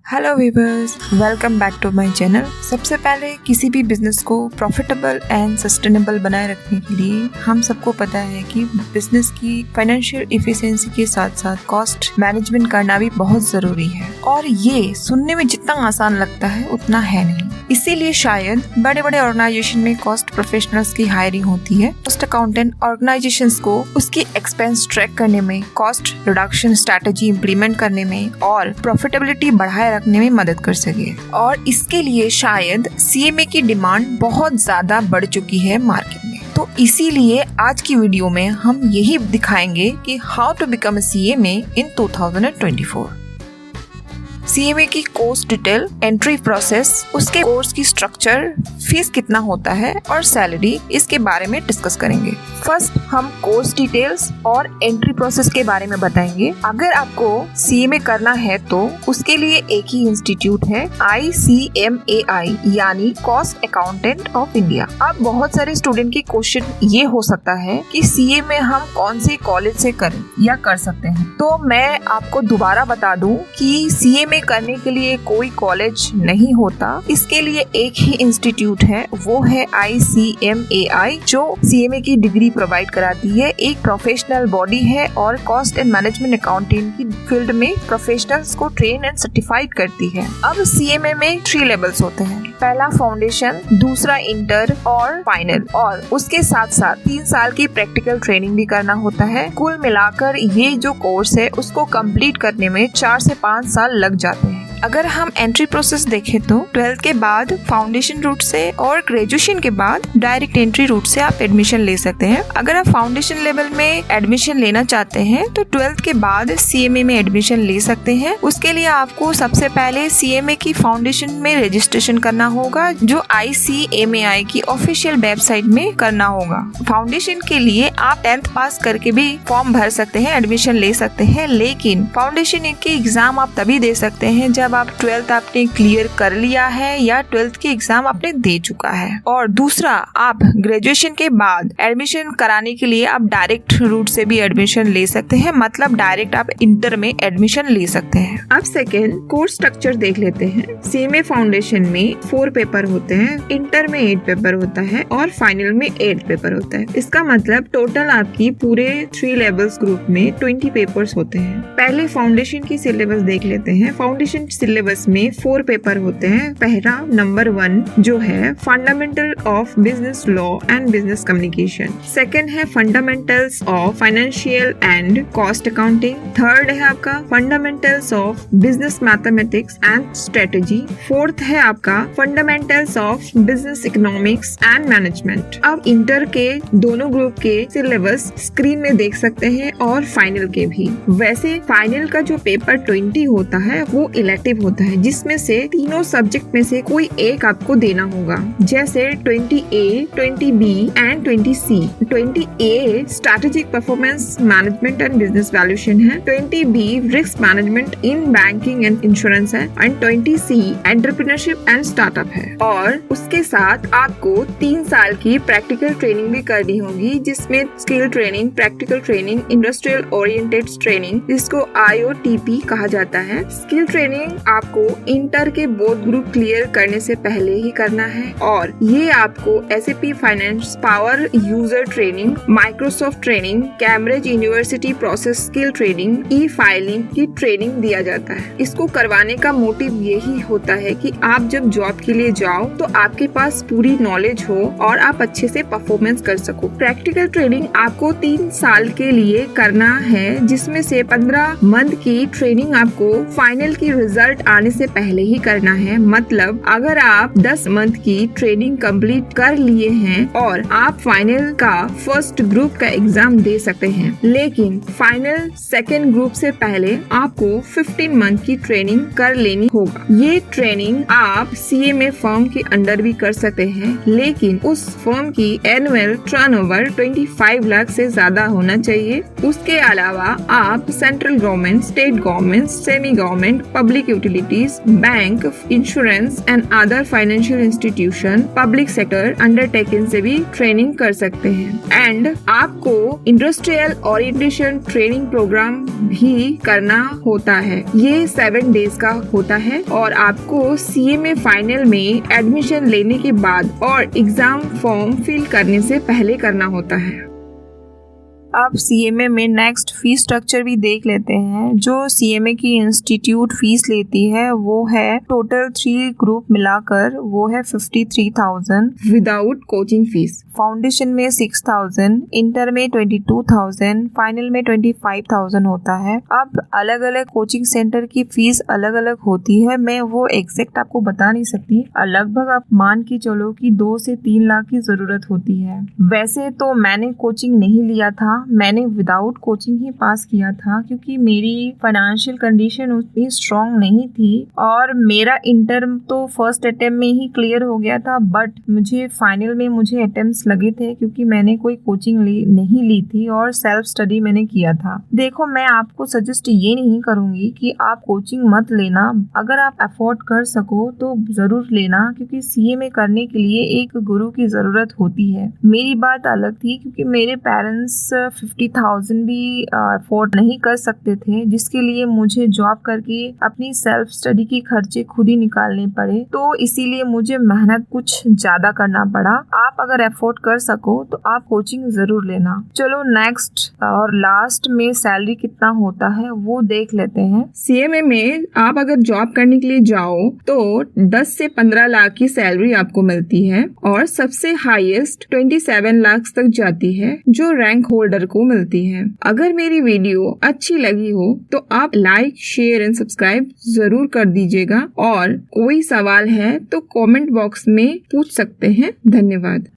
Hello viewers, welcome back to my channel. सबसे पहले किसी भी बिजनेस को प्रॉफिटेबल एंड सस्टेनेबल बनाए रखने के लिए हम सबको पता है कि बिजनेस की फाइनेंशियल इफिशिएंसी के साथ साथ कॉस्ट मैनेजमेंट करना भी बहुत जरूरी है। और ये सुनने में जितना आसान लगता है उतना है नहीं। इसीलिए शायद बड़े बड़े ऑर्गेनाइजेशन में कॉस्ट प्रोफेशनल्स की हायरिंग होती है। कॉस्ट अकाउंटेंट ऑर्गेनाइजेशंस को उसकी एक्सपेंस ट्रैक करने में, कॉस्ट रिडक्शन स्ट्रेटेजी इम्प्लीमेंट करने में और प्रॉफिटेबिलिटी बढ़ाए रखने में मदद कर सके। और इसके लिए शायद सीएमए की डिमांड बहुत ज्यादा बढ़ चुकी है मार्केट में। तो इसीलिए आज की वीडियो में हम यही दिखाएंगे कि how to become a CMA in 2024। CMA की कोर्स डिटेल, एंट्री प्रोसेस, उसके कोर्स की स्ट्रक्चर, फीस कितना होता है और सैलरी, इसके बारे में डिस्कस करेंगे। फर्स्ट हम कोर्स डिटेल्स और एंट्री प्रोसेस के बारे में बताएंगे। अगर आपको सीएमए करना है तो उसके लिए एक ही इंस्टीट्यूट है, ICMAI यानी कॉस्ट अकाउंटेंट ऑफ इंडिया। अब बहुत सारे स्टूडेंट की क्वेश्चन ये हो सकता है कि सीएमए हम कौन से कॉलेज से करें या कर सकते हैं। तो मैं आपको दोबारा बता दूं कि सीएमए करने के लिए कोई कॉलेज नहीं होता। इसके लिए एक ही इंस्टीट्यूट है, वो है ICMAI, जो सीएमए की डिग्री प्रोवाइड कराती है। एक प्रोफेशनल बॉडी है और कॉस्ट एंड मैनेजमेंट अकाउंटिंग की फील्ड में प्रोफेशनल्स को ट्रेन एंड सर्टिफाइड करती है। अब सीएमए में 3 लेवल्स होते हैं। पहला फाउंडेशन, दूसरा इंटर और फाइनल, और उसके साथ साथ 3 साल की प्रैक्टिकल ट्रेनिंग भी करना होता है। कुल मिलाकर ये जो कोर्स है उसको कंप्लीट करने में 4 से 5 साल लग जाते हैं। अगर हम एंट्री प्रोसेस देखें तो 12th के बाद फाउंडेशन रूट से और ग्रेजुएशन के बाद डायरेक्ट एंट्री रूट से आप एडमिशन ले सकते हैं। अगर आप फाउंडेशन लेवल में एडमिशन लेना चाहते हैं तो 12th के बाद सीएमए में एडमिशन ले सकते हैं। उसके लिए आपको सबसे पहले सीएमए की फाउंडेशन में रजिस्ट्रेशन करना होगा, जो ICMAI की ऑफिशियल वेबसाइट में करना होगा। फाउंडेशन के लिए आप 10th पास करके भी फॉर्म भर सकते हैं, एडमिशन ले सकते हैं, लेकिन फाउंडेशन के एग्जाम आप तभी दे सकते हैं जब आप 12th आपने क्लियर कर लिया है या 12th की एग्जाम आपने दे चुका है। और दूसरा, आप ग्रेजुएशन के बाद एडमिशन कराने के लिए आप डायरेक्ट रूट से भी एडमिशन ले सकते हैं, मतलब डायरेक्ट आप इंटर में एडमिशन ले सकते हैं। अब सेकेंड कोर्स स्ट्रक्चर देख लेते हैं। सीएमए फाउंडेशन में 4 पेपर होते हैं, इंटर में 8 पेपर होता है और फाइनल में 8 पेपर होता है। इसका मतलब टोटल आपकी पूरे 3 लेवल्स ग्रुप में 20 पेपर्स होते हैं। पहले फाउंडेशन की सिलेबस देख लेते हैं। फाउंडेशन सिलेबस में 4 पेपर होते हैं। पहला नंबर 1 जो है fundamental of business law and business communication. Second है fundamentals of financial and cost accounting. Third है आपका fundamentals of business mathematics and strategy. Fourth है आपका fundamentals of business economics and management. अब इंटर के दोनों ग्रुप के सिलेबस स्क्रीन में देख सकते हैं और फाइनल के भी। वैसे फाइनल का जो पेपर 20 होता है वो इलेक्टिव होता है, जिसमें से तीनों सब्जेक्ट में से कोई एक आपको देना होगा, जैसे 20A, 20B and 20C। 20A strategic performance management and business valuation है, 20B risk management in banking and insurance है and 20C entrepreneurship and startup है। और उसके साथ आपको 3 साल की प्रैक्टिकल ट्रेनिंग भी करनी होगी, जिसमें skill training, practical training, industrial oriented training, जिसको IOTP कहा जाता है। स्किल ट्रेनिंग आपको इंटर के बोथ ग्रुप क्लियर करने से पहले ही करना है, और ये आपको SAP finance power user training, Microsoft training, Cambridge university process skill training, filing की ट्रेनिंग दिया जाता है। इसको करवाने का मोटिव यही होता है कि आप जब जॉब के लिए जाओ तो आपके पास पूरी नॉलेज हो और आप अच्छे से परफॉर्मेंस कर सको। प्रैक्टिकल ट्रेनिंग आपको 3 साल के लिए करना है, जिसमें से 15 मंथ की ट्रेनिंग आपको फाइनल की रिजल्ट आने से पहले ही करना है। मतलब अगर आप 10 मंथ की ट्रेनिंग कंप्लीट कर लिए हैं और आप फाइनल का फर्स्ट ग्रुप का एग्जाम दे सकते हैं, लेकिन फाइनल सेकेंड ग्रुप से पहले आपको 15 मंथ की ट्रेनिंग कर लेनी होगा। ये ट्रेनिंग आप सीएमए फर्म के अंडर भी कर सकते हैं, लेकिन उस फर्म की एनुअल टर्नओवर 25 लाख से ज्यादा होना चाहिए। उसके अलावा आप central government, state government, semi government, public utilities, bank, insurance and other financial institution, public sector undertaking से भी ट्रेनिंग कर सकते हैं। एंड आपको इंडस्ट्रियल ओरिएंटेशन ट्रेनिंग प्रोग्राम भी करना होता है। ये 7 डेज का होता है और आपको CMA फाइनल में एडमिशन लेने के बाद और एग्जाम फॉर्म फिल करने से पहले करना होता है। अब CMA में नेक्स्ट फीस स्ट्रक्चर भी देख लेते हैं। जो CMA की इंस्टीट्यूट फीस लेती है वो है टोटल 3 ग्रुप मिलाकर वो है 53,000 विदाउट कोचिंग फीस। फाउंडेशन में 6,000, इंटर में 22,000, फाइनल में 25,000 होता है। अब अलग अलग कोचिंग सेंटर की फीस अलग अलग होती है, मैं वो एग्जैक्ट आपको बता नहीं सकती। लगभग आप मान के चलो कि 2 से 3 लाख की जरूरत होती है। वैसे तो मैंने कोचिंग नहीं लिया था, मैंने विदाउट कोचिंग ही पास किया था क्योंकि मेरी फाइनेंशियल कंडीशन उतनी स्ट्रांग नहीं थी और मेरा इंटर तो फर्स्ट अटेम्प्ट में ही क्लियर हो गया था, बट मुझे फाइनल में मुझे अटेम्प्ट्स लगे थे क्योंकि मैंने कोई कोचिंग नहीं ली थी और सेल्फ स्टडी मैंने किया था। देखो, मैं आपको सजेस्ट ये नहीं करूंगी कि आप कोचिंग मत लेना, अगर आप अफोर्ड कर सको तो जरूर लेना क्योंकि CMA करने के लिए एक गुरु की जरूरत होती है। मेरी बात अलग थी क्योंकि मेरे पेरेंट्स 50,000 भी अफोर्ड नहीं कर सकते थे, जिसके लिए मुझे जॉब करके अपनी सेल्फ स्टडी की खर्चे खुद ही निकालने पड़े, तो इसीलिए मुझे मेहनत कुछ ज्यादा करना पड़ा। आप अगर अफोर्ड कर सको तो आप कोचिंग जरूर लेना। चलो नेक्स्ट और लास्ट में सैलरी कितना होता है वो देख लेते हैं। CMA में आप अगर जॉब करने के लिए जाओ तो 10 से 15 लाख की सैलरी आपको मिलती है और सबसे हाईएस्ट 27 लाख तक जाती है जो रैंक होल्डर को मिलती है। अगर मेरी वीडियो अच्छी लगी हो तो आप लाइक, शेयर एंड सब्सक्राइब जरूर कर दीजिएगा और कोई सवाल है तो कमेंट बॉक्स में पूछ सकते हैं। धन्यवाद।